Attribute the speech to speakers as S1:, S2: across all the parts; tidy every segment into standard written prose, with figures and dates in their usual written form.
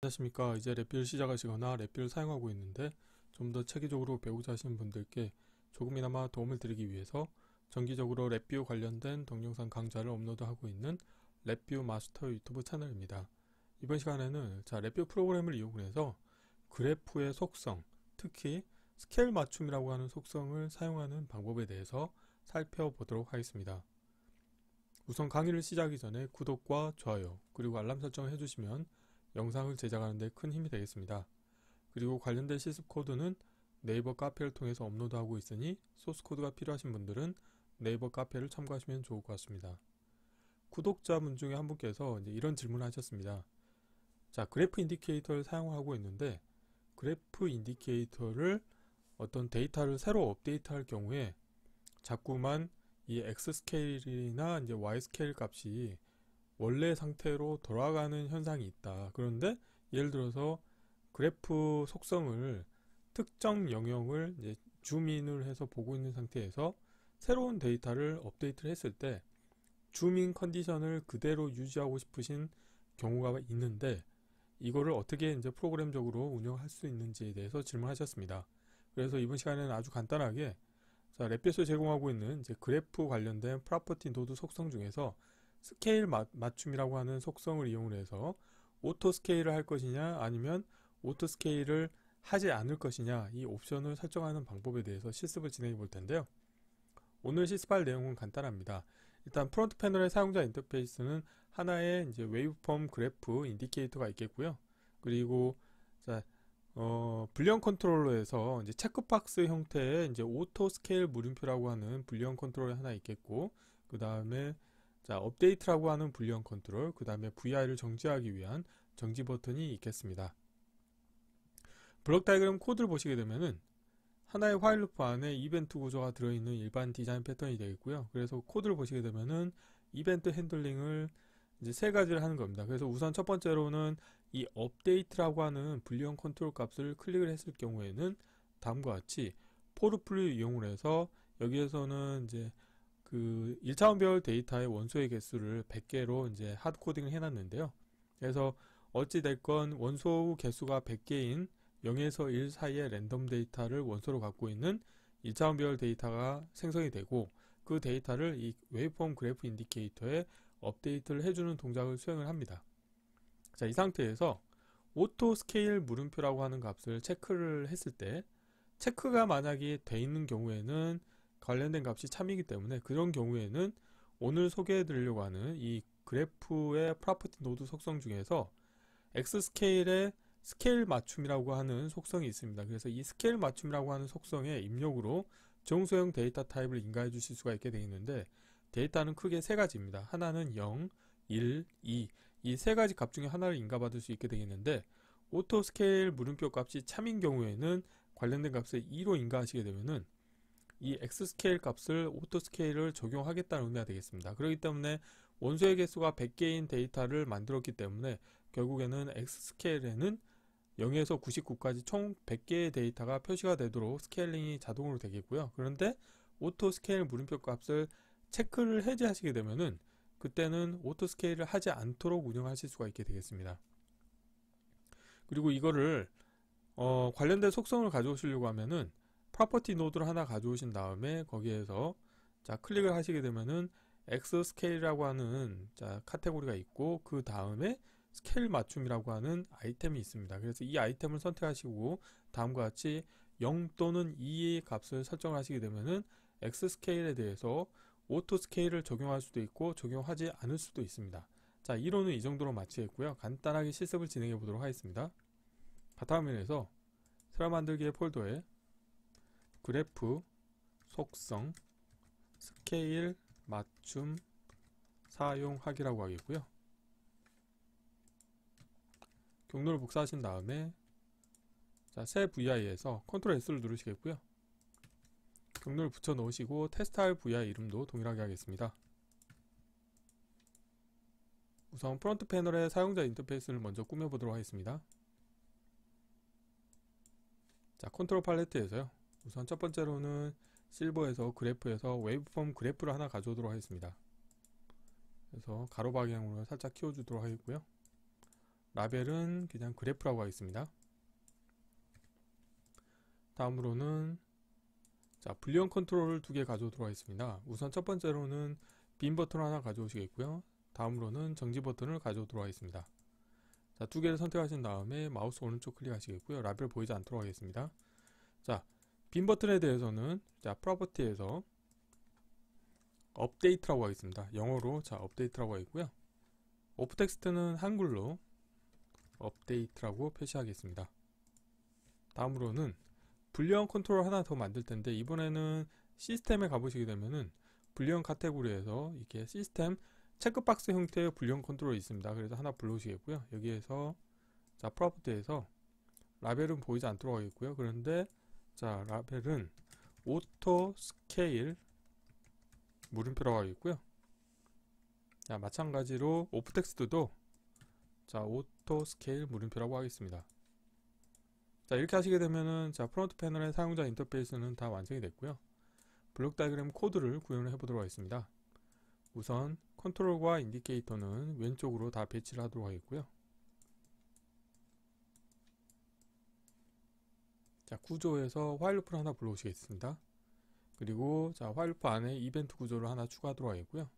S1: 안녕하십니까. 이제 랩뷰를 시작하시거나 랩뷰를 사용하고 있는데 좀 더 체계적으로 배우자 하시는 분들께 조금이나마 도움을 드리기 위해서 정기적으로 랩뷰 관련된 동영상 강좌를 업로드하고 있는 랩뷰 마스터 유튜브 채널입니다. 이번 시간에는 랩뷰 프로그램을 이용해서 그래프의 속성, 특히 스케일 맞춤이라고 하는 속성을 사용하는 방법에 대해서 살펴보도록 하겠습니다. 우선 강의를 시작하기 전에 구독과 좋아요 그리고 알람 설정을 해주시면 영상을 제작하는 데 큰 힘이 되겠습니다. 그리고 관련된 실습 코드는 네이버 카페를 통해서 업로드하고 있으니 소스 코드가 필요하신 분들은 네이버 카페를 참고하시면 좋을 것 같습니다. 구독자분 중에 한 분께서 이런 질문을 하셨습니다. 그래프 인디케이터를 사용하고 있는데 그래프 인디케이터를 어떤 데이터를 새로 업데이트할 경우에 자꾸만 이 X 스케일이나 Y 스케일 값이 원래 상태로 돌아가는 현상이 있다. 그런데 예를 들어서 그래프 속성을 특정 영역을 줌인을 해서 보고 있는 상태에서 새로운 데이터를 업데이트를 했을 때 줌인 컨디션을 그대로 유지하고 싶으신 경우가 있는데 이거를 어떻게 프로그램적으로 운영할 수 있는지에 대해서 질문하셨습니다. 그래서 이번 시간에는 아주 간단하게 랩뷰에서 제공하고 있는 그래프 관련된 프로퍼티 노드 속성 중에서 스케일 맞춤이라고 하는 속성을 이용해서 오토 스케일을 할 것이냐 아니면 오토 스케일을 하지 않을 것이냐 이 옵션을 설정하는 방법에 대해서 실습을 진행해 볼 텐데요. 오늘 실습할 내용은 간단합니다. 일단 프론트 패널의 사용자 인터페이스는 하나의 웨이브폼 그래프 인디케이터가 있겠고요. 그리고 불리언 컨트롤러에서 체크박스 형태의 오토 스케일 물음표라고 하는 불리언 컨트롤이 하나 있겠고, 그 다음에 업데이트라고 하는 불리언 컨트롤, 그 다음에 VI를 정지하기 위한 정지 버튼이 있겠습니다. 블록 다이그램 코드를 보시게 되면은 하나의 화일 루프 안에 이벤트 구조가 들어있는 일반 디자인 패턴이 되겠고요. 그래서 코드를 보시게 되면은 이벤트 핸들링을 세 가지를 하는 겁니다. 그래서 우선 첫 번째로는 이 업데이트라고 하는 불리언 컨트롤 값을 클릭을 했을 경우에는 다음과 같이 포르플을 이용을 해서 여기에서는 그 1차원별 데이터의 원소의 개수를 100개로 하드코딩을 해놨는데요. 그래서 어찌됐건 원소 개수가 100개인 0에서 1 사이의 랜덤 데이터를 원소로 갖고 있는 1차원별 데이터가 생성이 되고 그 데이터를 이 웨이브폼 그래프 인디케이터에 업데이트를 해주는 동작을 수행을 합니다. 이 상태에서 오토 스케일 물음표라고 하는 값을 체크를 했을 때 체크가 만약에 돼 있는 경우에는 관련된 값이 참이기 때문에 그런 경우에는 오늘 소개해 드리려고 하는 이 그래프의 프로퍼티 노드 속성 중에서 X 스케일의 스케일 맞춤이라고 하는 속성이 있습니다. 그래서 이 스케일 맞춤이라고 하는 속성의 입력으로 정소형 데이터 타입을 인가해 주실 수가 있게 되어 있는데 데이터는 크게 세 가지입니다. 하나는 0, 1, 2 이 세 가지 값 중에 하나를 인가받을 수 있게 되겠는데 오토 스케일 물음표 값이 참인 경우에는 관련된 값을 2로 인가하시게 되면은 이 X 스케일 값을 오토 스케일을 적용하겠다는 의미가 되겠습니다. 그렇기 때문에 원소의 개수가 100개인 데이터를 만들었기 때문에 결국에는 X 스케일에는 0에서 99까지 총 100개의 데이터가 표시가 되도록 스케일링이 자동으로 되겠고요. 그런데 오토 스케일 물음표 값을 체크를 해제하시게 되면은 그때는 오토 스케일을 하지 않도록 운영하실 수가 있게 되겠습니다. 그리고 이거를 관련된 속성을 가져오시려고 하면은 프로퍼티 노드를 하나 가져오신 다음에 거기에서 클릭을 하시게 되면은 X 스케일이라고 하는 카테고리가 있고 그 다음에 스케일 맞춤이라고 하는 아이템이 있습니다. 그래서 이 아이템을 선택하시고 다음과 같이 0 또는 2의 값을 설정을 하시게 되면은 X 스케일에 대해서 오토 스케일을 적용할 수도 있고 적용하지 않을 수도 있습니다. 이론은 이 정도로 마치겠고요. 간단하게 실습을 진행해 보도록 하겠습니다. 바탕화면에서 새로 만들기의 폴더에 그래프 속성 스케일 맞춤 사용하기라고 하겠고요. 경로를 복사하신 다음에 새 VI에서 Ctrl S를 누르시겠고요. 경로를 붙여 넣으시고 테스트할 VI 이름도 동일하게 하겠습니다. 우선 프론트 패널의 사용자 인터페이스를 먼저 꾸며보도록 하겠습니다. 컨트롤 팔레트에서요. 우선 첫 번째로는 실버에서 그래프에서 웨이브폼 그래프를 하나 가져오도록 하겠습니다. 그래서 가로 방향으로 살짝 키워주도록 하겠고요. 라벨은 그냥 그래프라고 하겠습니다. 다음으로는 자, 불리언 컨트롤을 두 개 가져오도록 하겠습니다. 우선 첫 번째로는 빈 버튼 하나 가져오시겠고요. 다음으로는 정지 버튼을 가져오도록 하겠습니다. 자, 두 개를 선택하신 다음에 마우스 오른쪽 클릭하시겠고요. 라벨 보이지 않도록 하겠습니다. 자, 빈 버튼에 대해서는 자, 프로퍼티에서 업데이트라고 하겠습니다. 영어로 자, 업데이트라고 하겠고요. 오프 텍스트는 한글로 업데이트라고 표시하겠습니다. 다음으로는 불리언 컨트롤 하나 더 만들 텐데, 이번에는 시스템에 가보시게 되면은 불리언 카테고리에서 이렇게 시스템 체크박스 형태의 불리언 컨트롤이 있습니다. 그래서 하나 불러오시겠고요. 여기에서 자, 프로퍼티에서 라벨은 보이지 않도록 하겠고요. 그런데 자, 라벨은 오토 스케일 물음표라고 하겠고요. 자, 마찬가지로 오프 텍스트도 자, 오토 스케일 물음표라고 하겠습니다. 자, 이렇게 하시게 되면은 자, 프론트 패널의 사용자 인터페이스는 다 완성이 됐고요. 블록 다이그램 코드를 구현을 해보도록 하겠습니다. 우선 컨트롤과 인디케이터는 왼쪽으로 다 배치를 하도록 하겠고요. 자, 구조에서 화일 루프를 하나 불러오시겠습니다. 그리고 자, 화일 루프 안에 이벤트 구조를 하나 추가하도록 하겠고요.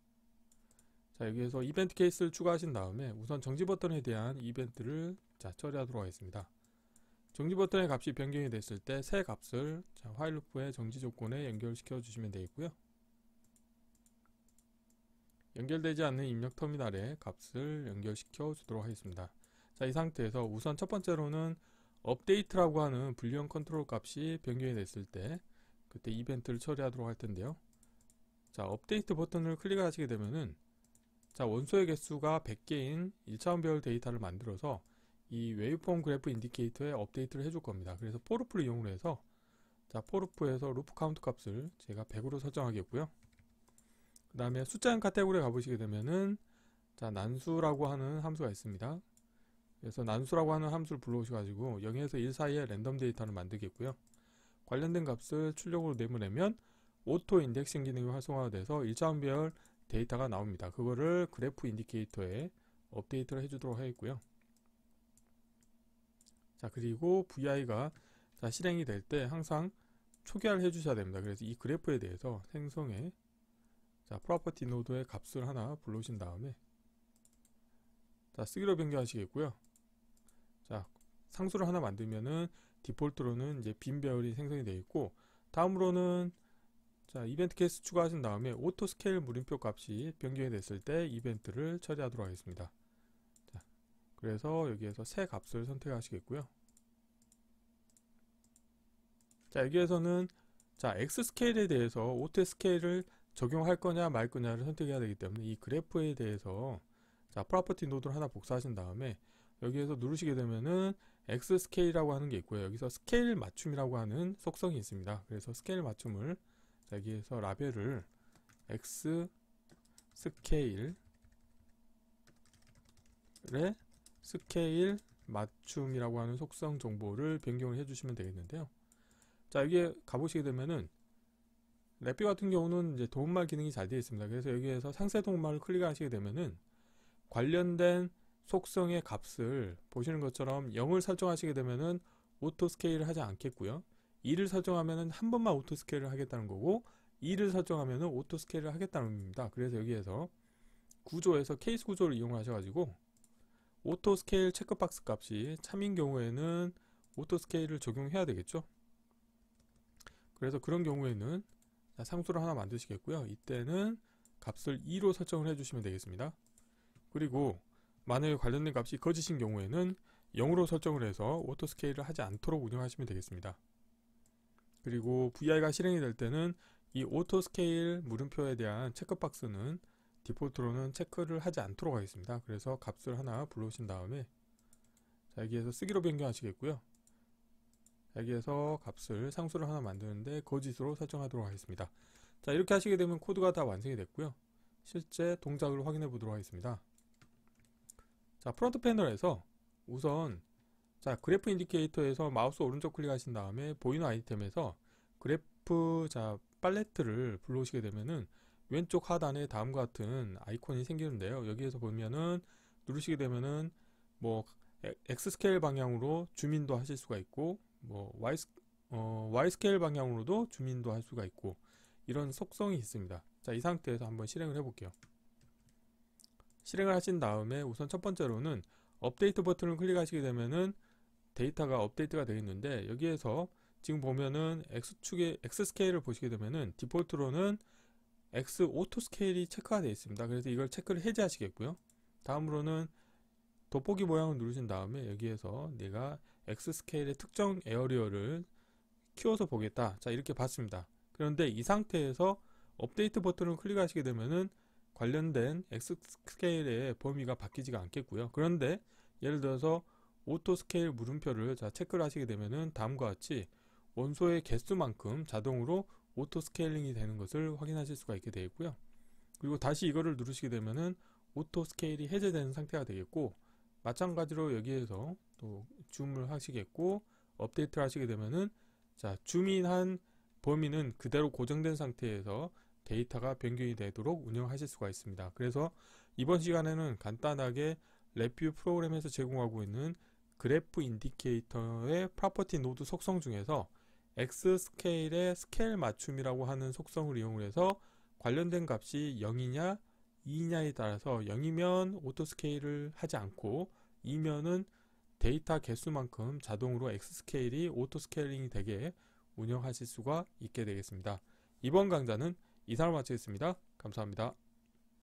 S1: 자, 여기에서 이벤트 케이스를 추가하신 다음에 우선 정지 버튼에 대한 이벤트를 자, 처리하도록 하겠습니다. 정지 버튼의 값이 변경이 됐을 때 새 값을 자, 화일 루프의 정지 조건에 연결시켜 주시면 되겠고요. 연결되지 않는 입력 터미널에 값을 연결시켜 주도록 하겠습니다. 자, 이 상태에서 우선 첫 번째로는 업데이트라고 하는 불리언 컨트롤 값이 변경이 됐을 때 그때 이벤트를 처리하도록 할 텐데요. 자, 업데이트 버튼을 클릭하시게 되면은 자, 원소의 개수가 100개인 1차원별 데이터를 만들어서 이 웨이브폼 그래프 인디케이터에 업데이트를 해줄 겁니다. 그래서 포루프를 이용을 해서 자, 포루프에서 루프 카운트 값을 제가 100으로 설정하겠고요. 그 다음에 숫자형 카테고리에 가보시게 되면은 자, 난수라고 하는 함수가 있습니다. 그래서 난수라고 하는 함수를 불러오셔가지고 0에서 1 사이에 랜덤 데이터를 만들겠고요. 관련된 값을 출력으로 내보내면 오토 인덱싱 기능이 활성화가 돼서 1차원별 데이터가 나옵니다. 그거를 그래프 인디케이터에 업데이트를 해주도록 하겠고요. 자, 그리고 VI가 자, 실행이 될 때 항상 초기화를 해주셔야 됩니다. 그래서 이 그래프에 대해서 생성의 자, 프로퍼티 노드의 값을 하나 불러오신 다음에 자, 쓰기로 변경하시겠고요. 자, 상수를 하나 만들면은 디폴트로는 이제 빈 배열이 생성이 되어 있고, 다음으로는 자, 이벤트 케이스 추가하신 다음에 오토 스케일 물음표 값이 변경이 됐을 때 이벤트를 처리하도록 하겠습니다. 자, 그래서 여기에서 새 값을 선택하시겠고요. 자, 여기에서는 자, X 스케일에 대해서 오토 스케일을 적용할 거냐 말 거냐를 선택해야 되기 때문에 이 그래프에 대해서 자, 프로퍼티 노드를 하나 복사하신 다음에 여기에서 누르시게 되면은 X 스케일이라고 하는 게 있고요. 여기서 스케일 맞춤이라고 하는 속성이 있습니다. 그래서 스케일 맞춤을 자, 여기에서 라벨을 X 스케일의 스케일 맞춤이라고 하는 속성 정보를 변경을 해주시면 되겠는데요. 자, 여기에 가보시게 되면은 랩비 같은 경우는 이제 도움말 기능이 잘 되어 있습니다. 그래서 여기에서 상세 도움말을 클릭하시게 되면은 관련된 속성의 값을 보시는 것처럼 0을 설정하시게 되면은 오토 스케일을 하지 않겠고요. 2를 설정하면은 한 번만 오토 스케일을 하겠다는 거고, 2를 설정하면은 오토 스케일을 하겠다는 겁니다. 그래서 여기에서 구조에서 케이스 구조를 이용하셔가지고 오토 스케일 체크박스 값이 참인 경우에는 오토 스케일을 적용해야 되겠죠. 그래서 그런 경우에는 상수를 하나 만드시겠고요. 이때는 값을 2로 설정을 해주시면 되겠습니다. 그리고 만약에 관련된 값이 거짓인 경우에는 0으로 설정을 해서 오토 스케일을 하지 않도록 운영하시면 되겠습니다. 그리고 VI가 실행이 될 때는 이 오토 스케일 물음표에 대한 체크박스는 디폴트로는 체크를 하지 않도록 하겠습니다. 그래서 값을 하나 불러오신 다음에 자, 여기에서 쓰기로 변경하시겠고요. 여기에서 값을 상수를 하나 만드는데 거짓으로 설정하도록 하겠습니다. 자, 이렇게 하시게 되면 코드가 다 완성이 됐고요. 실제 동작을 확인해 보도록 하겠습니다. 자, 프론트 패널에서 우선 자, 그래프 인디케이터에서 마우스 오른쪽 클릭하신 다음에 보이는 아이템에서 그래프 자, 팔레트를 불러오시게 되면은 왼쪽 하단에 다음과 같은 아이콘이 생기는데요. 여기에서 보면은 누르시게 되면은 뭐 X 스케일 방향으로 줌인도 하실 수가 있고, 뭐 Y 스케일 방향으로도 줌인도 할 수가 있고, 이런 속성이 있습니다. 자, 이 상태에서 한번 실행을 해볼게요. 실행을 하신 다음에 우선 첫 번째로는 업데이트 버튼을 클릭하시게 되면은 데이터가 업데이트가 되어 있는데, 여기에서 지금 보면은 X 스케일을 보시게 되면은 디폴트로는 X 오토 스케일이 체크가 되어 있습니다. 그래서 이걸 체크를 해제하시겠고요. 다음으로는 돋보기 모양을 누르신 다음에 여기에서 내가 X 스케일의 특정 에어리어를 키워서 보겠다. 자, 이렇게 봤습니다. 그런데 이 상태에서 업데이트 버튼을 클릭하시게 되면은 관련된 X 스케일의 범위가 바뀌지가 않겠고요. 그런데 예를 들어서 오토 스케일 물음표를 체크를 하시게 되면은 다음과 같이 원소의 개수만큼 자동으로 오토 스케일링이 되는 것을 확인하실 수가 있게 되어 있고요. 그리고 다시 이거를 누르시게 되면은 오토 스케일이 해제되는 상태가 되겠고, 마찬가지로 여기에서 또 줌을 하시겠고, 업데이트를 하시게 되면은 줌인한 범위는 그대로 고정된 상태에서 데이터가 변경이 되도록 운영하실 수가 있습니다. 그래서 이번 시간에는 간단하게 랩뷰 프로그램에서 제공하고 있는 그래프 인디케이터의 프로퍼티 노드 속성 중에서 X 스케일의 스케일 맞춤이라고 하는 속성을 이용해서 관련된 값이 0이냐 2냐에 따라서 0이면 오토 스케일을 하지 않고 2면은 데이터 개수만큼 자동으로 X 스케일이 오토 스케일링이 되게 운영하실 수가 있게 되겠습니다. 이번 강좌는 이상으로 마치겠습니다. 감사합니다.